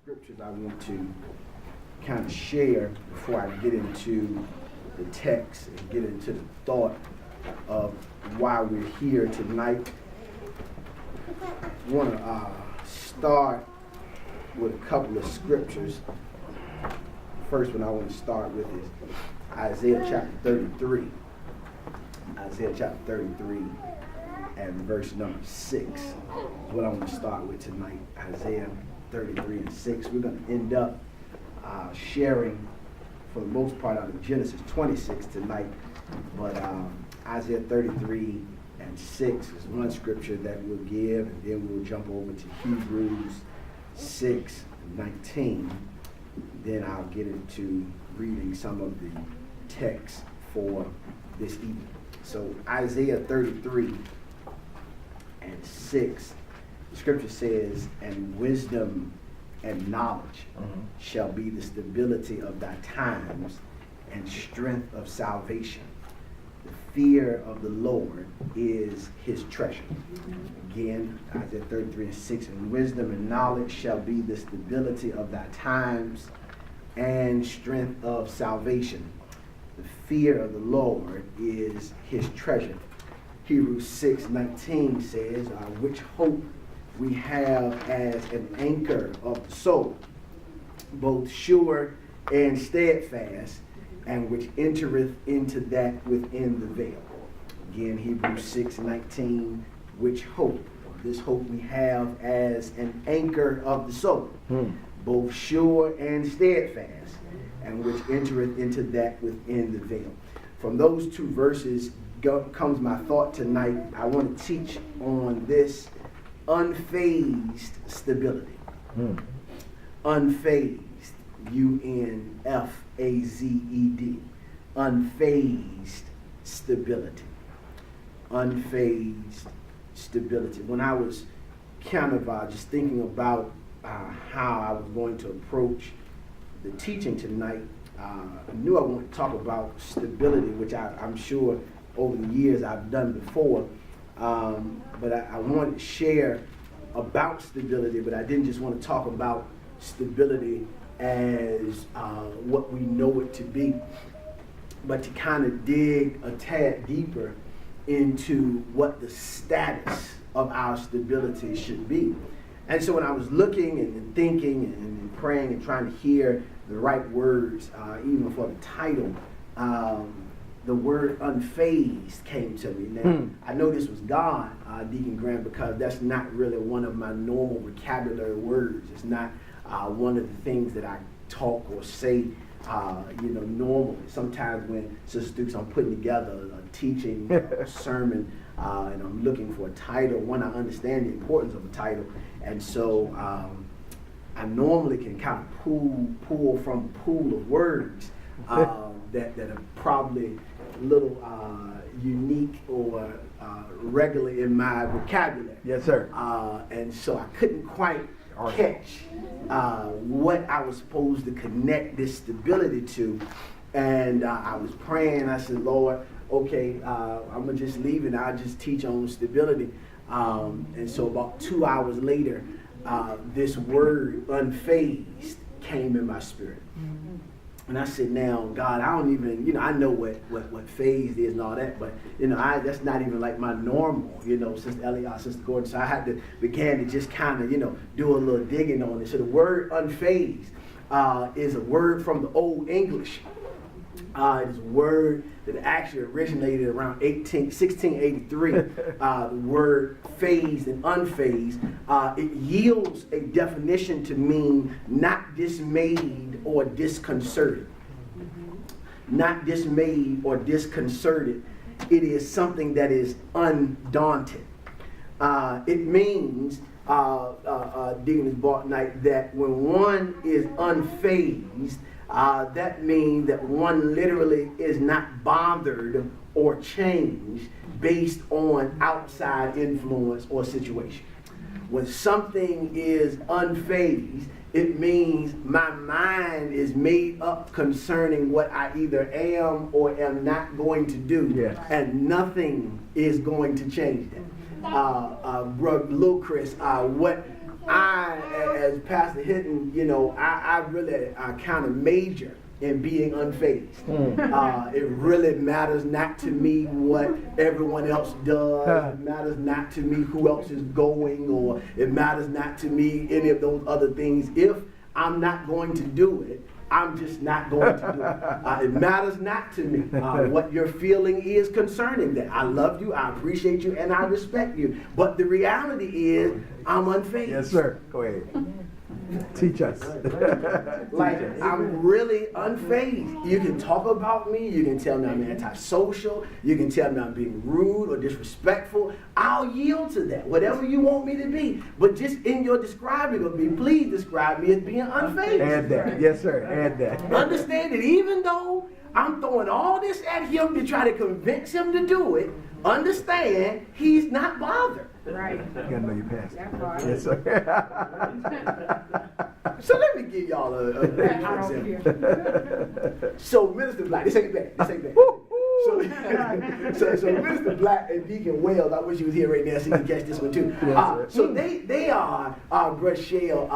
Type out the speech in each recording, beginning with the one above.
scriptures I want to kind of share before I get into the text and get into the thought of why we're here tonight. I want to start with a couple of scriptures. First one I want to start with is Isaiah chapter 33. Isaiah chapter 33 and verse number 6 is what I want to start with tonight. Isaiah 33 and 6. We're going to end up sharing, for the most part, out of Genesis 26 tonight. But Isaiah 33 and 6 is one scripture that we'll give, and then we'll jump over to Hebrews 6 and 19. Then I'll get into reading some of the text for this evening. So Isaiah 33 and 6, the scripture says, "And wisdom and knowledge shall be the stability of thy times, and strength of salvation. The fear of the Lord is his treasure." Again, Isaiah 33 and 6, "And wisdom and knowledge shall be the stability of thy times, and strength of salvation. The fear of the Lord is his treasure." Hebrews 6:19 says, "Which hope we have as an anchor of the soul, both sure and steadfast, and which entereth into that within the veil." Again, Hebrews 6:19, "Which hope," this hope we have as an anchor of the soul, both sure and steadfast, and which entereth into that within the veil. From those two verses comes my thought tonight. I want to teach on this unfazed stability. Unfazed, UNFAZED. Unfazed stability. Unfazed stability. When I was kind of just thinking about how I was going to approach the teaching tonight, I knew I wanted to talk about stability, which I'm sure over the years I've done before, but I wanted to share about stability, but I didn't just want to talk about stability as what we know it to be, but to kind of dig a tad deeper into what the status of our stability should be. And so when I was looking and thinking and praying and trying to hear the right words, even for the title, the word unfazed came to me. Now, I know this was God, Deacon Grant, because that's not really one of my normal vocabulary words. It's not one of the things that I talk or say, normally. Sometimes when Sister Dukes, I'm putting together a teaching, a sermon, and I'm looking for a title. One, I understand the importance of a title, and so I normally can kind of pull from a pool of words that are probably a little unique or regular in my vocabulary. Yes, sir. And so I couldn't quite catch what I was supposed to connect this stability to. And I was praying. I said, "Lord, okay, I'm going to just leave it. I'll just teach on stability." And so about 2 hours later, this word unfazed came in my spirit. And I said, "Now, God, I don't even, I know what phased is and all that, but, that's not even like my normal, Sister Elliot, Sister Gordon." So I had to begin to just kind of, do a little digging on it. So the word unfazed is a word from the Old English. It's a word that actually originated around 1683. The word phased and unfazed, it yields a definition to mean not dismayed or disconcerted. Not dismayed or disconcerted. It is something that is undaunted. It means, Deacon Bartnight, that when one is unfazed, that means that one literally is not bothered or changed based on outside influence or situation. When something is unfazed, it means my mind is made up concerning what I either am or am not going to do, and nothing is going to change that. Brother Lil Chris, what as Pastor Hinton, I really kind of major in being unfazed. It really matters not to me what everyone else does. It matters not to me who else is going, or it matters not to me any of those other things. If I'm not going to do it, I'm just not going to do it. It matters not to me what your feeling is concerning that. I love you, I appreciate you, and I respect you. But the reality is, I'm unfazed. Yes, sir. Go ahead. Teach us. I'm really unfazed. You can talk about me, you can tell me I'm antisocial, you can tell me I'm being rude or disrespectful. I'll yield to that, whatever you want me to be. But just in your describing of me, please describe me as being unfazed. Add that. Yes, sir. Add that. Understand that even though I'm throwing all this at him to try to convince him to do it, understand he's not bothered. Right. You gotta know your pastor. Yes, sir. So let me give y'all a example. So Minister Black, this ain't bad. So Minister Black and Deacon Wells, I wish he was here right now so he can catch this one too. So they are Brashale,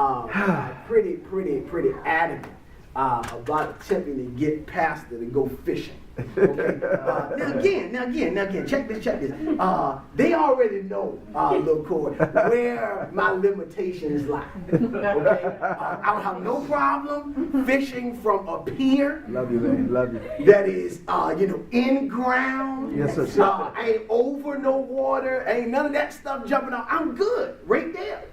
pretty adamant about attempting to get Pastor to go fishing. Okay. Now again, check this. They already know, little Cord, where my limitations lie. Okay. I don't have no problem fishing from a pier. Love you, man. Love you. That is, in ground. Yes, sir. Ain't over no water. Ain't none of that stuff jumping out. I'm good right there.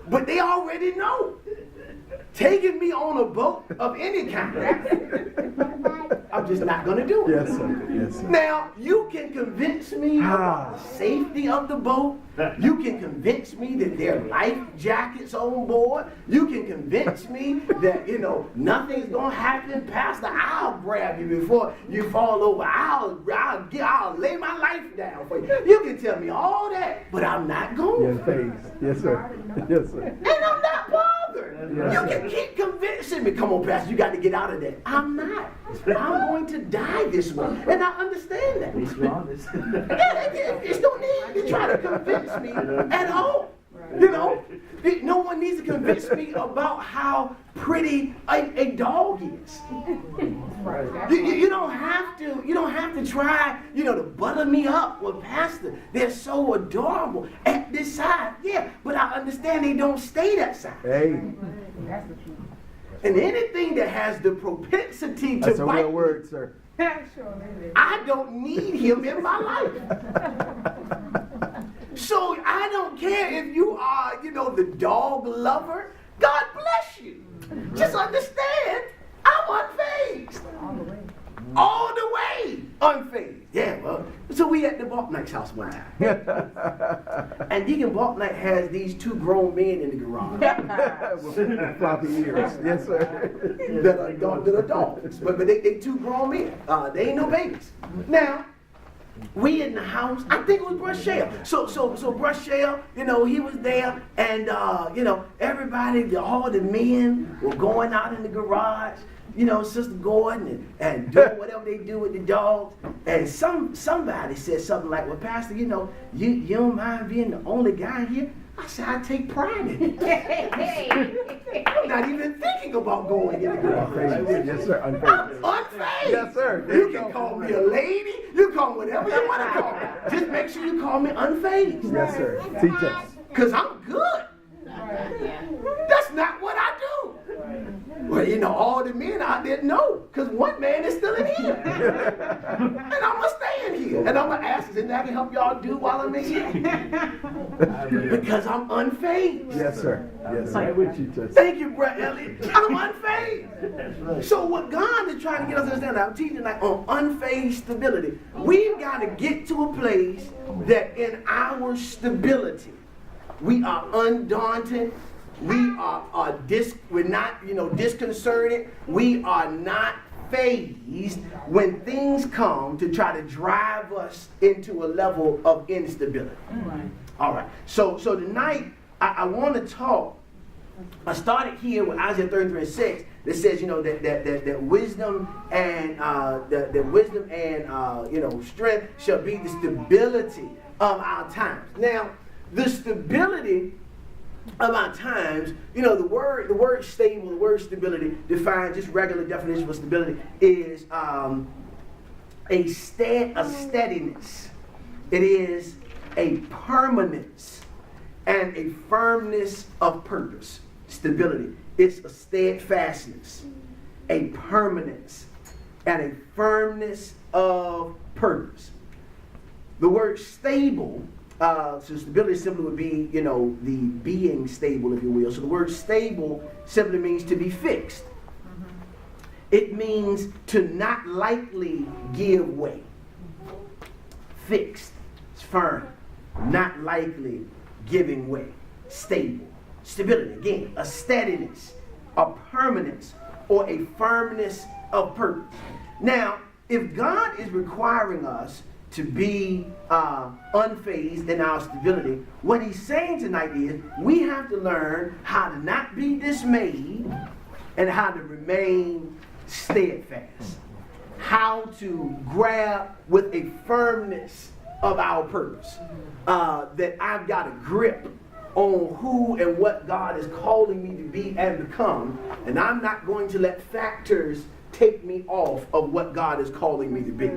But they already know. Taking me on a boat of any kind, I'm just not going to do it. Yes, sir. Yes, sir. Now, you can convince me about the safety of the boat. You can convince me that there are life jackets on board. You can convince me that, nothing's going to happen. Pastor, I'll grab you before you fall over. I'll lay my life down for you. You can tell me all that, but I'm not going. Yes, sir. Yes, sir. And I'm not bothered. Yes, You can keep convincing me. Come on, Pastor, you got to get out of that. I'm not. I'm going to die this way. And I understand that. He's honest. There's no need to try to convince me at all. No one needs to convince me about how pretty a dog is. You don't have to try, to butter me up. Well, Pastor, they're so adorable at this side. Yeah, but I understand they don't stay that side. Hey. And anything that has the propensity to That's a bite real word, sir. I don't need him in my life. So I don't care if you are, the dog lover. God bless you. Just understand, I'm unfazed. All the way unfazed. Yeah, well, so we at the Balknight's house one time. And Deacon Balknight has these two grown men in the garage. With floppy ears. Yes, sir. that are dogs. But they two grown men. They ain't no babies. Now, we in the house, I think it was Brashale. So Brashale, he was there, and everybody, all the men were going out in the garage, Sister Gordon and doing whatever they do with the dogs. And somebody said something like, well, Pastor, you don't mind being the only guy here? I said, I take pride in it. I'm not even thinking about going in the garage. Yes, sir. I'm unfazed. Yes, sir. You can call me a lady. You call me whatever you want to call me. Just make sure you call me unfazed. Yes, sir. Teach us. Because I'm good. That's not what I do. Well, all the men out there know, because one man is still in here. And I'm going to stay in here. And I'm going to ask, is there I can help y'all do while I'm in here? Because I'm unfazed. Yes, sir. Yes, sir. Thank you, Brett Elliott. I'm unfazed. So what God is trying to get us to understand, I'm teaching on unfazed stability. We've got to get to a place that in our stability, we are undaunted. We're not, disconcerted. We are not phased when things come to try to drive us into a level of instability. All right. So tonight I want to talk. I started here with Isaiah 33:6 that says, that wisdom and strength shall be the stability of our times. Now, the stability about times, you know, the word stable, the word stability, defined, just regular definition for stability, is a steadiness. It is a permanence and a firmness of purpose. Stability. It's a steadfastness, a permanence, and a firmness of purpose. The word stable, so stability simply would be, you know, the being stable, if you will. So the word stable simply means to be fixed. It means to not lightly give way. Fixed. It's firm. Not likely giving way. Stable. Stability. Again, a steadiness, a permanence, or a firmness of purpose. Now, if God is requiring us to be unfazed in our stability, what he's saying tonight is we have to learn how to not be dismayed and how to remain steadfast. How to grab with a firmness of our purpose. That I've got a grip on who and what God is calling me to be and become, and I'm not going to let factors take me off of what God is calling me to be.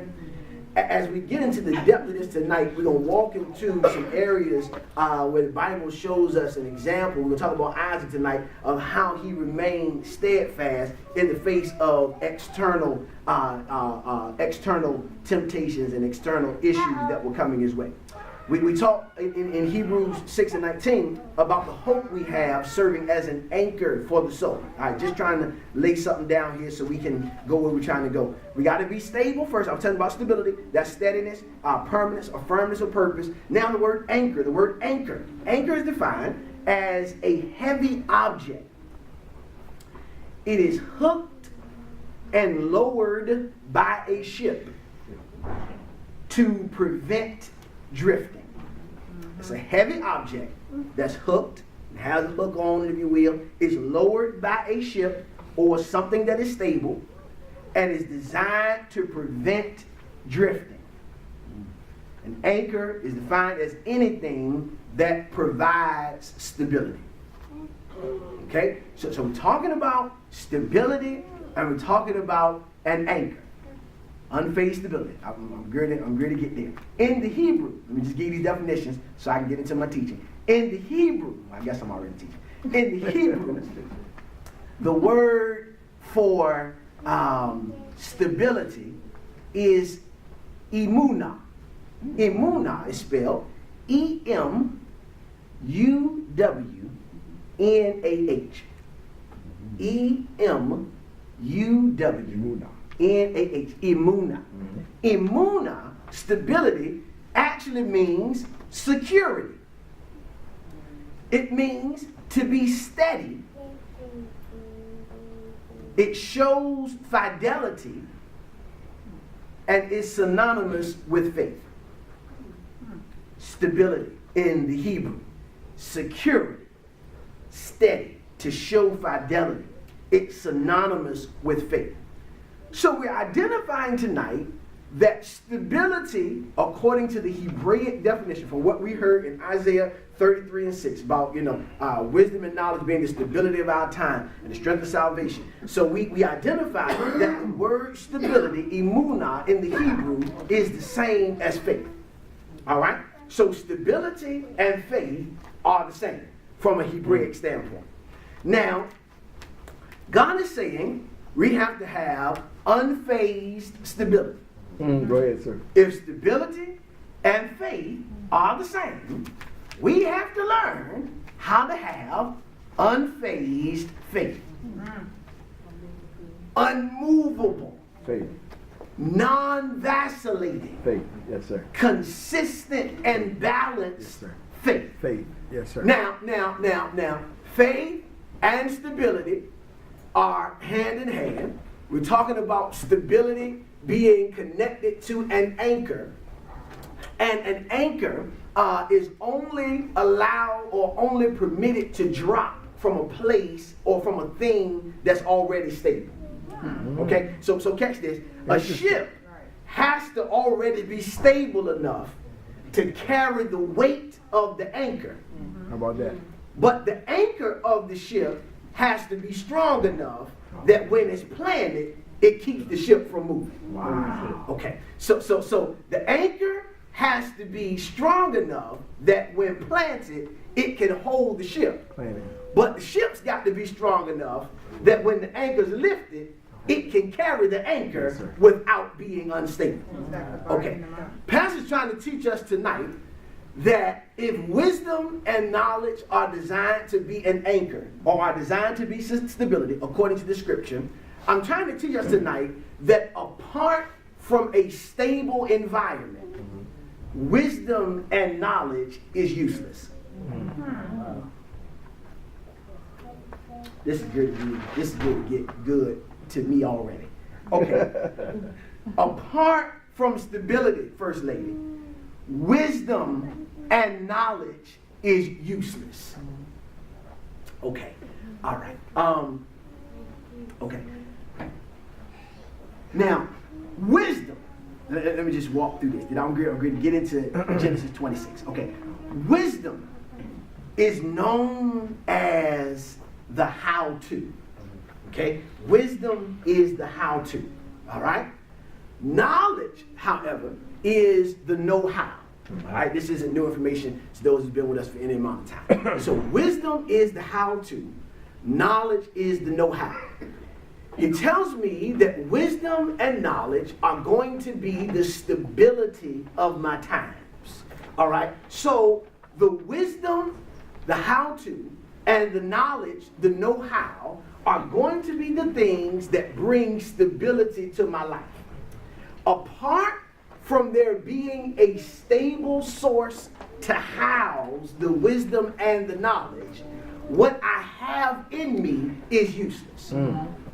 As we get into the depth of this tonight, we're going to walk into some areas where the Bible shows us an example. We're going to talk about Isaac tonight, of how he remained steadfast in the face of external temptations and external issues that were coming his way. We talk in Hebrews 6 and 19 about the hope we have serving as an anchor for the soul. All right, just trying to lay something down here so we can go where we're trying to go. We got to be stable first. I'm telling you about stability. That's steadiness, permanence, or firmness of purpose. Now the word anchor. The word anchor. Anchor is defined as a heavy object. It is hooked and lowered by a ship to prevent drifting. It's a heavy object that's hooked, has a hook on it, if you will, is lowered by a ship or something that is stable, and is designed to prevent drifting. An anchor is defined as anything that provides stability. Okay? So we're talking about stability, and we're talking about an anchor. Unfazed stability. I'm ready to get there. In the Hebrew, let me just give you these definitions so I can get into my teaching. In the Hebrew, I guess I'm already teaching. In the Hebrew, the word for stability is emunah. Emunah is spelled E-M-U-W-N-A-H. E-M-U-W. N-A-H, emunah. Emunah, stability, actually means security. It means to be steady. It shows fidelity and is synonymous with faith. Stability in the Hebrew. Security, steady, to show fidelity. It's synonymous with faith. So we're identifying tonight that stability, according to the Hebraic definition, from what we heard in Isaiah 33 and 6, about, wisdom and knowledge being the stability of our time and the strength of salvation. So we identify that the word stability, emunah, in the Hebrew is the same as faith. All right? So stability and faith are the same from a Hebraic standpoint. Now, God is saying we have to have unfazed stability. Go ahead, sir. If stability and faith are the same, we have to learn how to have unfazed faith. Unmovable. Faith. Non-vacillating. Faith. Yes, sir. Consistent and balanced, yes, sir. Faith. Faith. Yes, sir. Now, faith and stability are hand in hand. We're talking about stability being connected to an anchor. And an anchor is only allowed or only permitted to drop from a place or from a thing that's already stable. Okay? So catch this. A ship has to already be stable enough to carry the weight of the anchor. How about that? But the anchor of the ship has to be strong enough that when it's planted, it keeps the ship from moving. Wow. Okay, so the anchor has to be strong enough that when planted, it can hold the ship. But the ship's got to be strong enough that when the anchor's lifted, it can carry the anchor without being unstable. Okay, Pastor's trying to teach us tonight that if wisdom and knowledge are designed to be an anchor or are designed to be stability according to the scripture, I'm trying to teach us tonight that apart from a stable environment, wisdom and knowledge is useless. This is good to me. This is good to get good to me already. Okay. Apart from stability, First Lady, wisdom and knowledge is useless. Okay. All right. Okay. Now, wisdom. Let me just walk through this. I'm going to get into Genesis 26. Okay. Wisdom is known as the how-to. Okay? Wisdom is the how-to. All right? Knowledge, however, is the know-how. All right? This isn't new information to those who've been with us for any amount of time. So wisdom is the how-to. Knowledge is the know-how. He tells me that wisdom and knowledge are going to be the stability of my times. All right? So the wisdom, the how-to, and the knowledge, the know-how, are going to be the things that bring stability to my life. Apart from there being a stable source to house the wisdom and the knowledge, what I have in me is useless.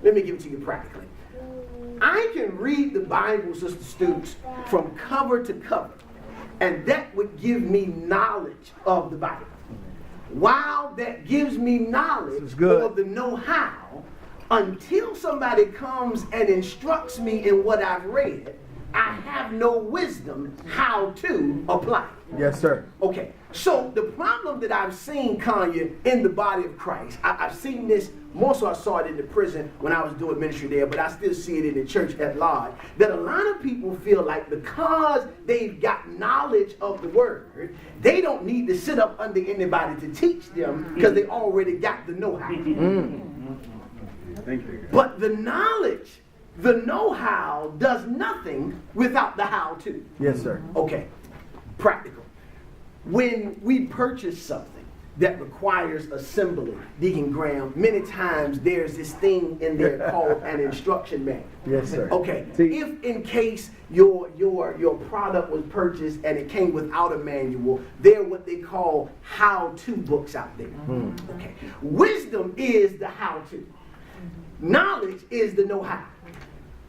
Let me give it to you practically. I can read the Bible, Sister Stoops, from cover to cover, and that would give me knowledge of the Bible. While that gives me knowledge or the know-how, until somebody comes and instructs me in what I've read, I have no wisdom how to apply. Yes, sir. Okay, so the problem that I've seen, Kanye, in the body of Christ, I've seen this, more so I saw it in the prison when I was doing ministry there, but I still see it in the church at large, that a lot of people feel like because they've got knowledge of the word, they don't need to sit up under anybody to teach them because they already got the know-how. But the knowledge, the know-how does nothing without the how-to. Yes, sir. Okay, practical. When we purchase something that requires assembly, Deacon Graham, many times there's this thing in there called an instruction manual. Yes, sir. Okay, if in case your product was purchased and it came without a manual, there are what they call how-to books out there. Okay, wisdom is the how-to. Knowledge is the know-how.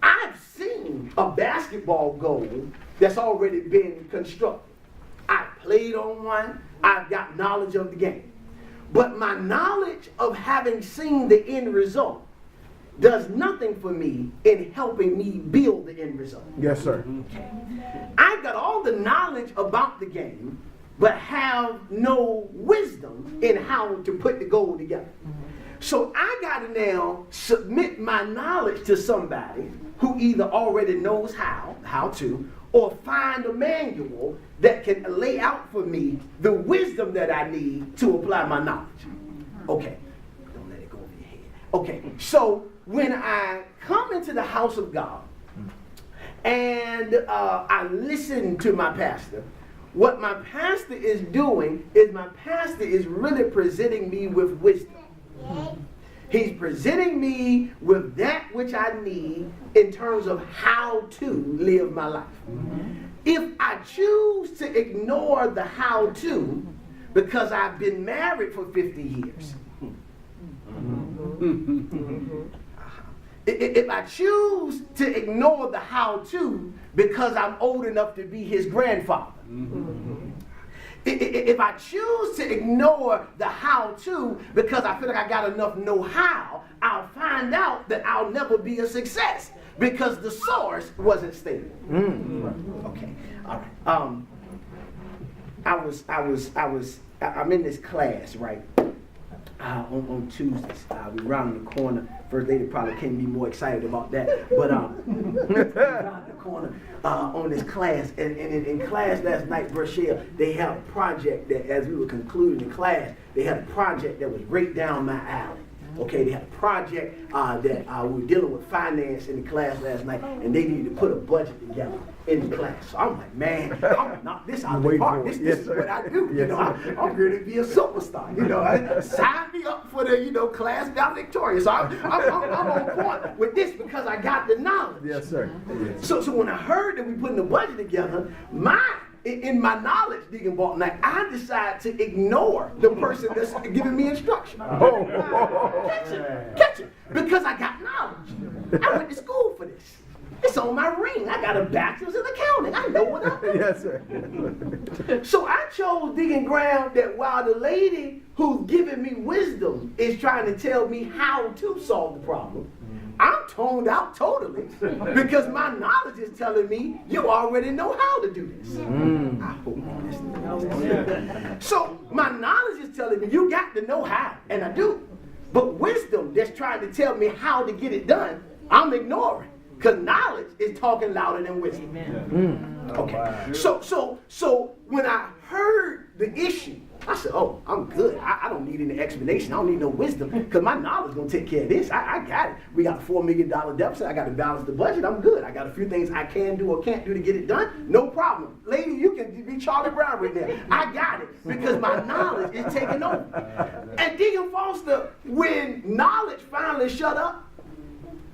I've seen a basketball goal that's already been constructed. I played on one. I've got knowledge of the game. But my knowledge of having seen the end result does nothing for me in helping me build the end result. Yes, sir. Okay. I've got all the knowledge about the game, but have no wisdom in how to put the goal together. So I got to now submit my knowledge to somebody who either already knows how to, or find a manual that can lay out for me the wisdom that I need to apply my knowledge. Okay, don't let it go over your head. Okay, so when I come into the house of God and I listen to my pastor, what my pastor is doing is my pastor is really presenting me with wisdom. He's presenting me with that which I need in terms of how to live my life. If I choose to ignore the how to because I've been married for 50 years, if I choose to ignore the how to because I'm old enough to be his grandfather, if I choose to ignore the how-to because I feel like I got enough know-how, I'll find out that I'll never be a success because the source wasn't stable. Okay, all right. I'm in this class, right? on Tuesdays. We round the corner. First lady probably can't be more excited about that. But round the corner on this class. And in class last night, Rochelle, they had a project that as we were concluding the class, they had a project that was right down my alley. Okay, they had a project that we were dealing with finance in the class last night, and they needed to put a budget together in the class. So I'm like, man, I'm gonna knock this out of the park. This is what I do. You know, I'm going to be a superstar. You know, sign me up for the class valedictorian. So I'm on point with this because I got the knowledge. Yes, sir. Yes. So when I heard that we putting the budget together, in my knowledge, Deacon Bolton, like, I decided to ignore the person that's giving me instruction. Catch it. Because I got knowledge. I went to school for this. It's on my ring. I got a bachelor's in accounting. I know what I'm doing. Yes, sir. So I chose Deacon Graham that while the lady who's giving me wisdom is trying to tell me how to solve the problem, I'm toned out totally because my knowledge is telling me you already know how to do this. I hope you're listening. So my knowledge is telling me you got to know how, and I do. But wisdom that's trying to tell me how to get it done, I'm ignoring. Because knowledge is talking louder than wisdom. Okay. So when I heard the issue, I said, oh, I'm good. I don't need any explanation. I don't need no wisdom because my knowledge is going to take care of this. I got it. We got a $4 million deficit. I got to balance the budget. I'm good. I got a few things I can do or can't do to get it done. No problem. Lady, you can be Charlie Brown right there. I got it because my knowledge is taking over. And Deacon Foster, when knowledge finally shut up,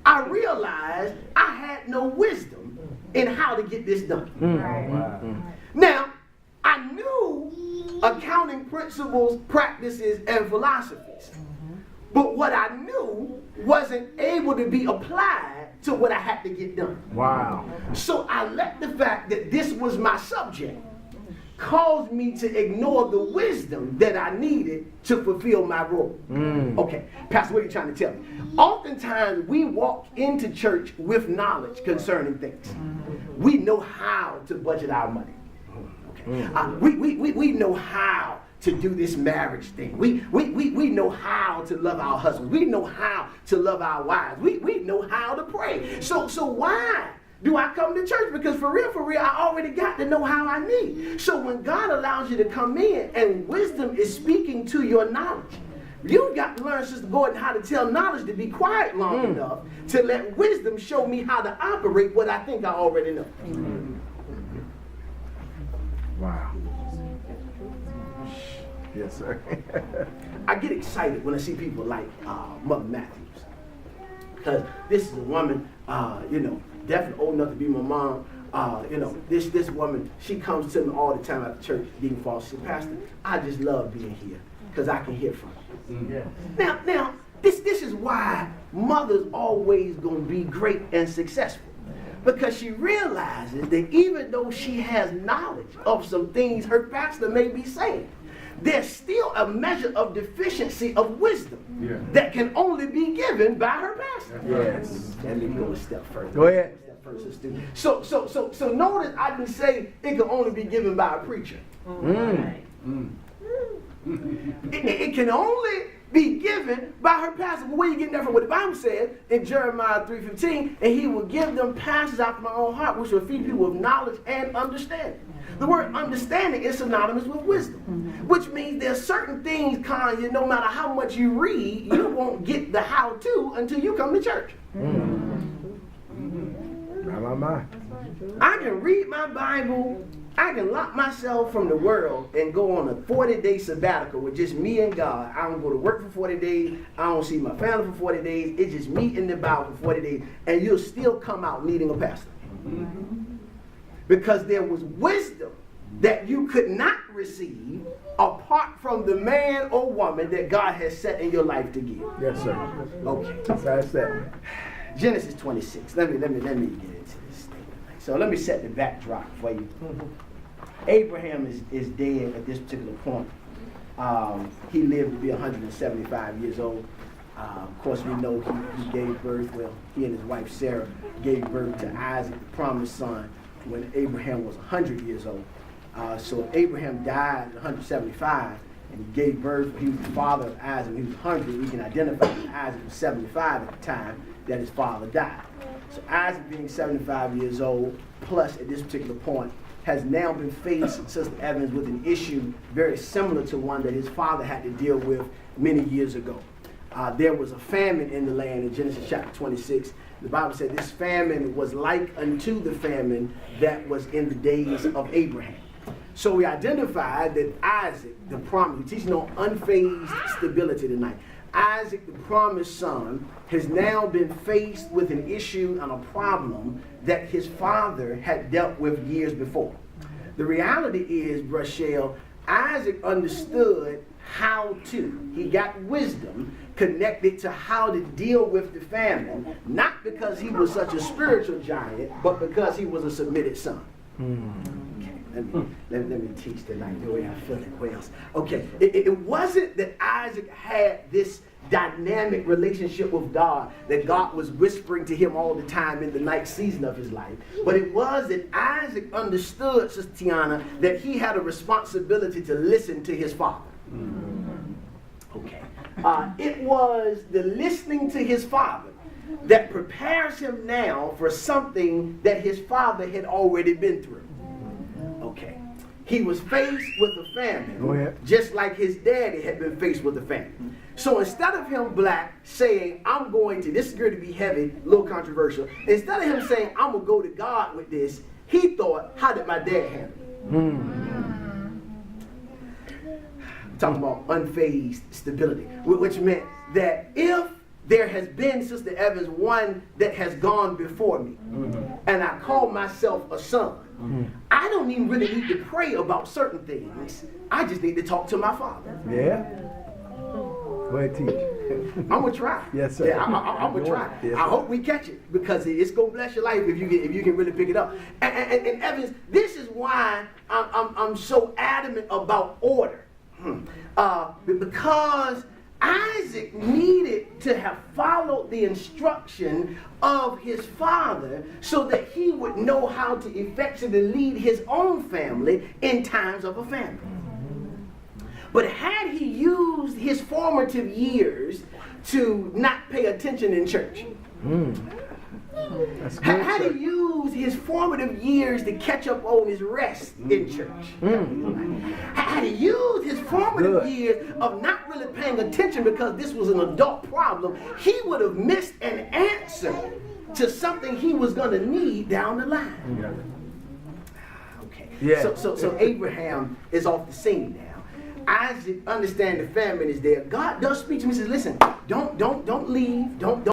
I realized I had no wisdom in how to get this done. Now, I knew accounting principles, practices, and philosophies. But what I knew wasn't able to be applied to what I had to get done. Wow. So I let the fact that this was my subject caused me to ignore the wisdom that I needed to fulfill my role. Okay, Pastor, what are you trying to tell me? Oftentimes, we walk into church with knowledge concerning things. We know how to budget our money. We know how to do this marriage thing. We know how to love our husbands. We know how to love our wives. We know how to pray. So why do I come to church? Because for real, I already got to know how I need. So when God allows you to come in and wisdom is speaking to your knowledge, you've got to learn, Sister Gordon, how to tell knowledge to be quiet long enough to let wisdom show me how to operate what I think I already know. Wow. Yes, sir. I get excited when I see people like Mother Matthews. Because this is a woman, definitely old enough to be my mom. This woman, she comes to me all the time at the church, Deacon Foster. She said, Pastor, I just love being here because I can hear from you. Now, this is why mother's always going to be great and successful. Because she realizes that even though she has knowledge of some things her pastor may be saying, there's still a measure of deficiency of wisdom that can only be given by her pastor. Yes. Let me go a step further. Go ahead. So notice I didn't say it can only be given by a preacher. It can only be given by her pastor. But where you getting that from? What the Bible says in Jeremiah 3:15, and he will give them pastors after my own heart, which will feed people with knowledge and understanding. The word understanding is synonymous with wisdom, which means there's certain things, Kanye, no matter how much you read, you won't get the how-to until you come to church. My. I can read my Bible, I can lock myself from the world and go on a 40-day sabbatical with just me and God. I don't go to work for 40 days. I don't see my family for 40 days. It's just me and the Bible for 40 days. And you'll still come out needing a pastor. Because there was wisdom that you could not receive apart from the man or woman that God has set in your life to give. Yes, sir. Okay. That's that. Genesis 26. Let me get into this thing. So let me set the backdrop for you. Abraham is dead at this particular point. He lived to be 175 years old. Of course, we know he gave birth, he and his wife Sarah gave birth to Isaac, the promised son, when Abraham was 100 years old. So Abraham died at 175. and he gave birth. He was the father of Isaac. He was 100. We can identify that Isaac was 75 at the time that his father died. So Isaac, being 75 years old, plus at this particular point, has now been faced, Sister Evans, with an issue very similar to one that his father had to deal with many years ago. There was a famine in the land in Genesis chapter 26. The Bible said this famine was like unto the famine that was in the days of Abraham. So we identified that Isaac, the promise, we're teaching on unfazed stability tonight. Isaac, the promised son, has now been faced with an issue and a problem that his father had dealt with years before. The reality is, Brashel, Isaac understood how to. He got wisdom connected to how to deal with the famine, not because he was such a spiritual giant, but because he was a submitted son. Okay, let me teach tonight the way I feel it. What else? Okay, it wasn't that Isaac had this dynamic relationship with God, that God was whispering to him all the time in the night season of his life, but it was that Isaac understood, Sister Tiana, that he had a responsibility to listen to his father. Okay. It was the listening to his father that prepares him now for something that his father had already been through. Okay. He was faced with a famine, just like his daddy had been faced with a famine. So instead of him black saying, I'm going to, this is going to be heavy, a little controversial. Instead of him saying, I'm going to go to God with this, he thought, how did my dad handle it? Talking about unfazed stability, which meant that if there has been, Sister Evans, one that has gone before me, and I call myself a son, I don't even really need to pray about certain things. I just need to talk to my father. Yeah? Go ahead, teach. I'm going to try. Yes, sir. Yeah, I'm going to try. Yes, I hope we catch it, because it's going to bless your life if you can really pick it up. And Evans, this is why I'm so adamant about order. Because Isaac needed to have followed the instruction of his father so that he would know how to effectively lead his own family in times of a famine. But had he used his formative years to not pay attention in church, That's good, had he used his formative years to catch up on his rest in church, had he used his formative years of not really paying attention because this was an adult problem, he would have missed an answer to something he was going to need down the line. Okay. Yeah. So Abraham is off the scene now. Isaac understands the famine is there. God does speak to him. He says, listen, don't leave. Don't